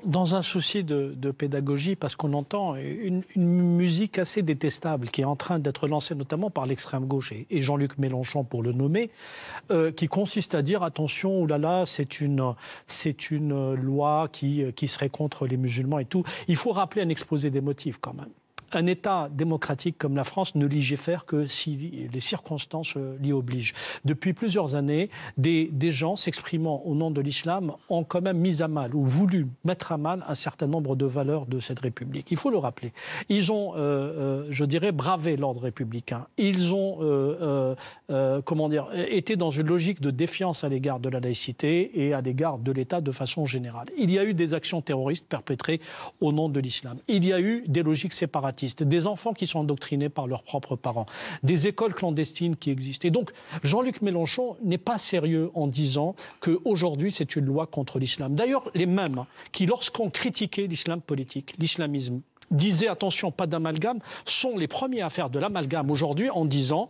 Dans un souci de pédagogie, parce qu'on entend une musique assez détestable qui est en train d'être lancée notamment par l'extrême gauche et Jean-Luc Mélenchon pour le nommer, qui consiste à dire attention, oulala, c'est une loi qui serait contre les musulmans et tout. Il faut rappeler un exposé des motifs quand même. Un État démocratique comme la France ne légifère que si les circonstances l'y obligent. Depuis plusieurs années, des gens s'exprimant au nom de l'islam ont quand même mis à mal ou voulu mettre à mal un certain nombre de valeurs de cette République. Il faut le rappeler. Ils ont, je dirais, bravé l'ordre républicain. Ils ont, été dans une logique de défiance à l'égard de la laïcité et à l'égard de l'État de façon générale. Il y a eu des actions terroristes perpétrées au nom de l'islam. Il y a eu des logiques séparatistes. Des enfants qui sont endoctrinés par leurs propres parents, des écoles clandestines qui existent. Et donc, Jean-Luc Mélenchon n'est pas sérieux en disant qu'aujourd'hui, c'est une loi contre l'islam. D'ailleurs, les mêmes qui, lorsqu'on critiquait l'islam politique, l'islamisme, disaient attention, pas d'amalgame, sont les premiers à faire de l'amalgame aujourd'hui en disant,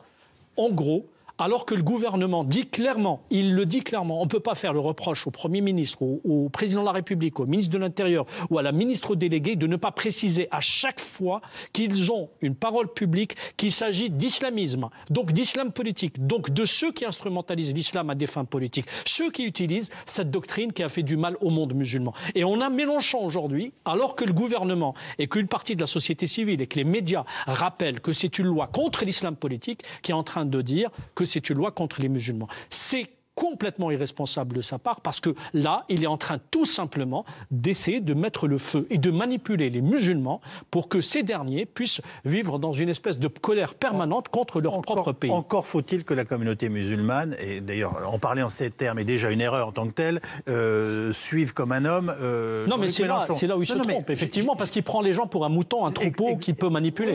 en gros, alors que le gouvernement dit clairement, il le dit clairement, on ne peut pas faire le reproche au Premier ministre, au Président de la République, au ministre de l'Intérieur ou à la ministre déléguée de ne pas préciser à chaque fois qu'ils ont une parole publique qu'il s'agit d'islamisme, donc d'islam politique, donc de ceux qui instrumentalisent l'islam à des fins politiques, ceux qui utilisent cette doctrine qui a fait du mal au monde musulman. Et on a Mélenchon aujourd'hui, alors que le gouvernement et qu'une partie de la société civile et que les médias rappellent que c'est une loi contre l'islam politique, qui est en train de dire que c'est une loi contre les musulmans. C'est complètement irresponsable de sa part parce que là, il est en train tout simplement d'essayer de mettre le feu et de manipuler les musulmans pour que ces derniers puissent vivre dans une espèce de colère permanente contre leur propre pays. Encore faut-il que la communauté musulmane, et d'ailleurs en parler en ces termes est déjà une erreur en tant que telle, suive comme un homme... non mais c'est là où il se trompe, effectivement, parce qu'il prend les gens pour un mouton, un troupeau qu'il peut manipuler.